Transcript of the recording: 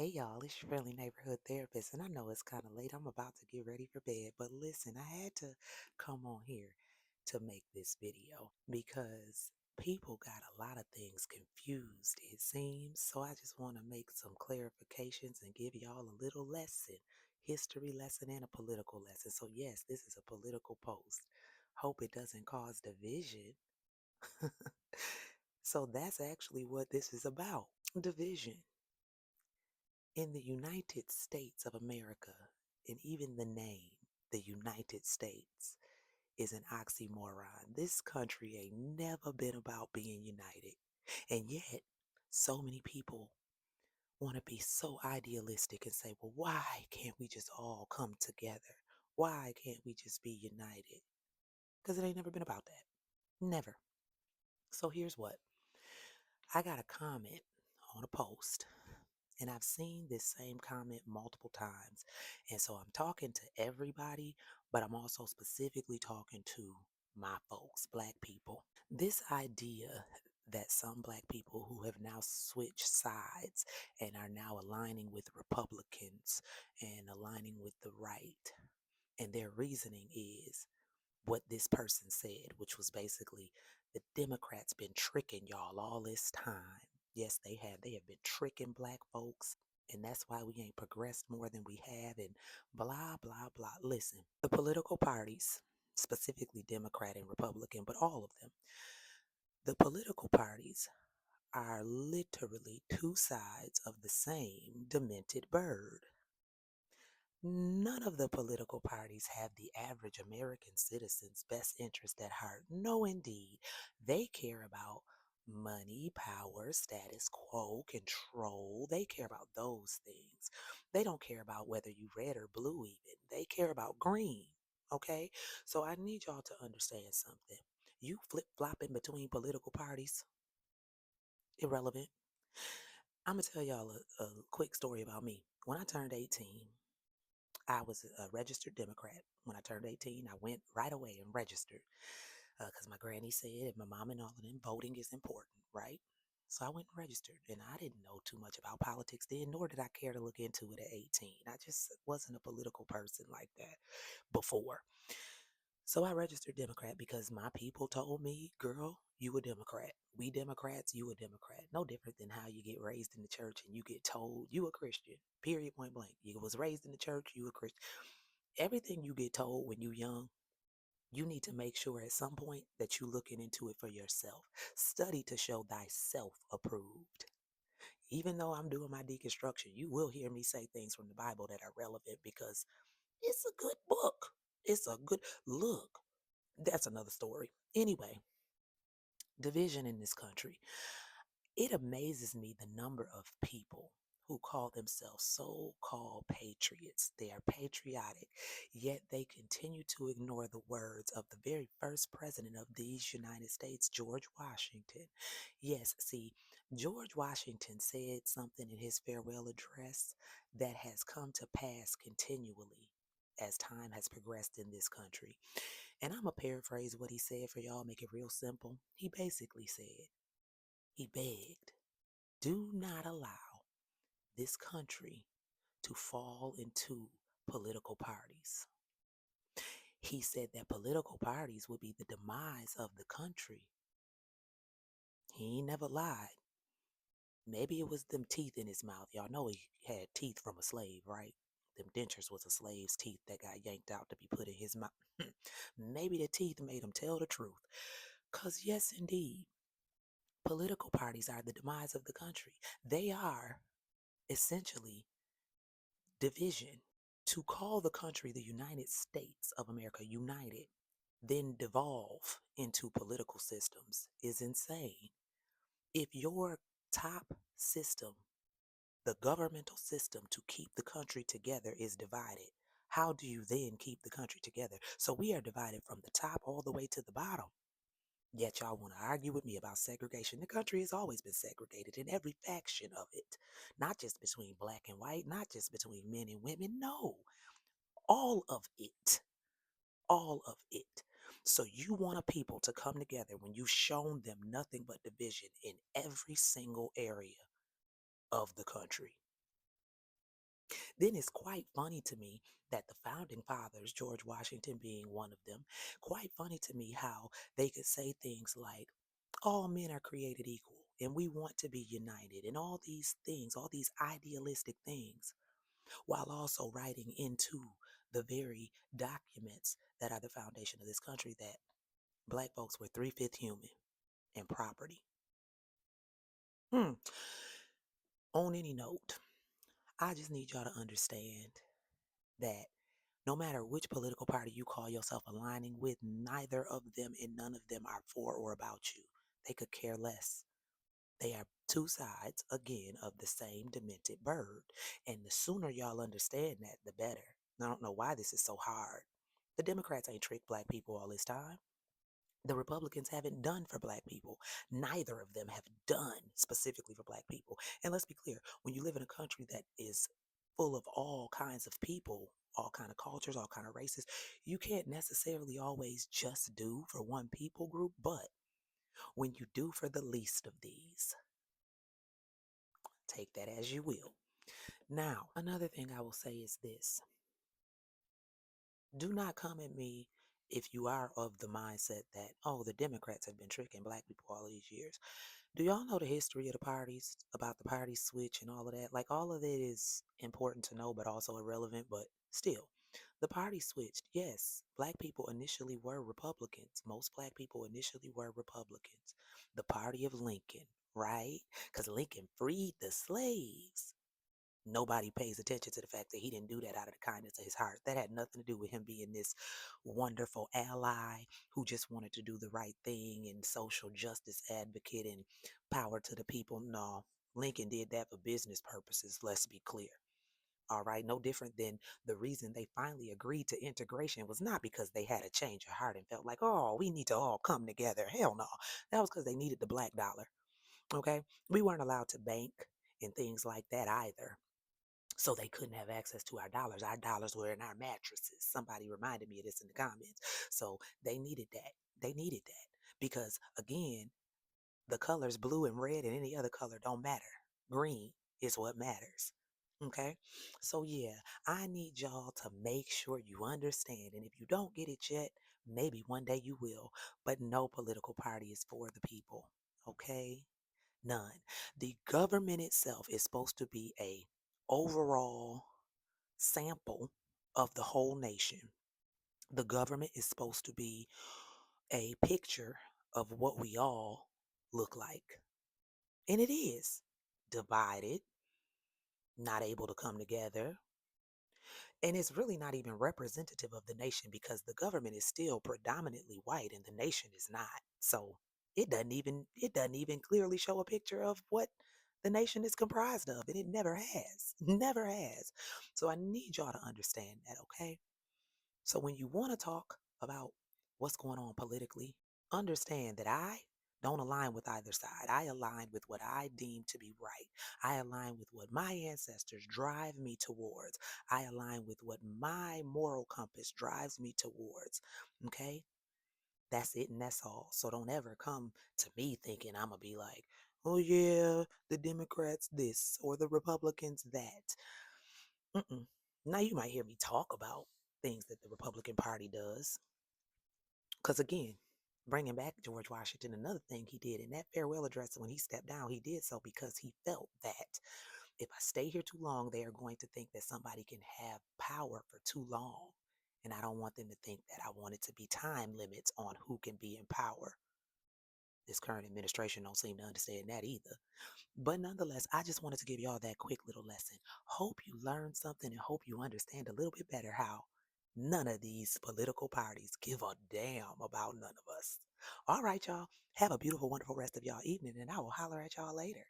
Hey y'all, it's your friendly neighborhood therapist, and I know it's kind of late. I'm about to get ready for bed, but listen, I had to come on here to make this video because people got a lot of things confused, it seems. So I just want to make some clarifications and give y'all a little lesson, history lesson, and a political lesson. So, yes, this is a political post. Hope it doesn't cause division. So, that's actually what this is about, division. In the United States of America, and even the name, the United States, is an oxymoron. This country ain't never been about being united. And yet, so many people want to be so idealistic and say, well, why can't we just all come together? Why can't we just be united? Because it ain't never been about that. Never. So here's what I got a comment on a post. And I've seen this same comment multiple times. And so I'm talking to everybody, but I'm also specifically talking to my folks, black people. This idea that some black people who have now switched sides and are now aligning with Republicans and aligning with the right, and their reasoning is what this person said, which was basically the Democrats been tricking y'all all this time. Yes, they have. They have been tricking black folks, and that's why we ain't progressed more than we have, and blah, blah, blah. Listen, the political parties, specifically Democrat and Republican, but all of them, the political parties are literally two sides of the same demented bird. None of the political parties have the average American citizen's best interest at heart. No, indeed. They care about money, power, status quo, control. They care about those things. They don't care about whether you red or blue, even. They care about green. Okay? So I need y'all to understand something. You flip flopping between political parties, irrelevant. I'm going to tell y'all a quick story about me. When I turned 18, I was a registered Democrat. When I turned 18, I went right away and registered because my granny said, and my mom and all of them, voting is important, right? So I went and registered, and I didn't know too much about politics then, nor did I care to look into it at 18. I just wasn't a political person like that before. So I registered Democrat because my people told me, girl, you a Democrat. We Democrats, you a Democrat. No different than how you get raised in the church and you get told you a Christian. Period, point blank. You was raised in the church, you a Christian. Everything you get told when you young, you need to make sure at some point that you looking into it for yourself. Study to show thyself approved. Even though I'm doing my deconstruction, you will hear me say things from the Bible that are relevant because it's a good book. It's a good look. That's another story. Anyway, division in this country. It amazes me the number of people who call themselves so-called patriots. They are patriotic, yet they continue to ignore the words of the very first president of these United States, George Washington. Yes, see, George Washington said something in his farewell address that has come to pass continually as time has progressed in this country. And I'm going to paraphrase what he said for y'all, make it real simple. He basically said, he begged, do not allow this country to fall into political parties. He said that political parties would be the demise of the country. He ain't never lied. Maybe it was them teeth in his mouth. Y'all know he had teeth from a slave, right? Them dentures was a slave's teeth that got yanked out to be put in his mouth. Maybe the teeth made him tell the truth. Because, yes, indeed, political parties are the demise of the country. They are essentially division. To call the country the United States of America united, then devolve into political systems is insane. If your top system, the governmental system to keep the country together, is divided, how do you then keep the country together? So we are divided from the top all the way to the bottom. Yet y'all want to argue with me about segregation. The country has always been segregated in every faction of it. Not just between black and white, not just between men and women. No, all of it. All of it. So you want a people to come together when you've shown them nothing but division in every single area of the country. Then it's quite funny to me that the founding fathers, George Washington being one of them, quite funny to me how they could say things like, all men are created equal and we want to be united and all these things, all these idealistic things, while also writing into the very documents that are the foundation of this country that black folks were three-fifths human and property. Hmm. On any note, I just need y'all to understand that no matter which political party you call yourself aligning with, neither of them and none of them are for or about you. They could care less. They are two sides, again, of the same demented bird. And the sooner y'all understand that, the better. I don't know why this is so hard. The Democrats ain't tricked black people all this time. The Republicans haven't done for black people. Neither of them have done specifically for black people. And let's be clear, when you live in a country that is full of all kinds of people, all kind of cultures, all kind of races, you can't necessarily always just do for one people group, but when you do for the least of these, take that as you will. Now, another thing I will say is this. Do not come at me if you are of the mindset that, oh, the Democrats have been tricking black people all these years. Do y'all know the history of the parties, about the party switch and all of that? Like, all of it is important to know, but also irrelevant, but still. The party switched. Yes, black people initially were Republicans. Most black people initially were Republicans. The party of Lincoln, right? Because Lincoln freed the slaves. Nobody pays attention to the fact that he didn't do that out of the kindness of his heart. That had nothing to do with him being this wonderful ally who just wanted to do the right thing and social justice advocate and power to the people. No, Lincoln did that for business purposes, let's be clear. All right, no different than the reason they finally agreed to integration was not because they had a change of heart and felt like, oh, we need to all come together. Hell no. That was because they needed the black dollar. Okay. We weren't allowed to bank and things like that either, so they couldn't have access to our dollars. Our dollars were in our mattresses. Somebody reminded me of this in the comments. So they needed that. They needed that because, again, the colors blue and red and any other color don't matter. Green is what matters. Okay? So, yeah, I need y'all to make sure you understand. And if you don't get it yet, maybe one day you will. But no political party is for the people. Okay? None. The government itself is supposed to be a overall sample of the whole nation. The government is supposed to be a picture of what we all look like. And it is divided, not able to come together. And it's really not even representative of the nation because the government is still predominantly white and the nation is not. So it doesn't even clearly show a picture of what the nation is comprised of. And it never has. Never has. So I need y'all to understand that, okay? So when you want to talk about what's going on politically, understand that I don't align with either side. I align with what I deem to be right. I align with what my ancestors drive me towards. I align with what my moral compass drives me towards. Okay? That's it and that's all. So don't ever come to me thinking I'm going to be like, oh yeah, the Democrats this or the Republicans that. Mm-mm. Now you might hear me talk about things that the Republican Party does. Because again, bringing back George Washington, another thing he did in that farewell address when he stepped down, he did so because he felt that if I stay here too long, they are going to think that somebody can have power for too long. And I don't want them to think that. I want it to be time limits on who can be in power. This current administration don't seem to understand that either. But nonetheless, I just wanted to give y'all that quick little lesson. Hope you learned something and hope you understand a little bit better how none of these political parties give a damn about none of us. All right, y'all. Have a beautiful, wonderful rest of y'all evening, and I will holler at y'all later.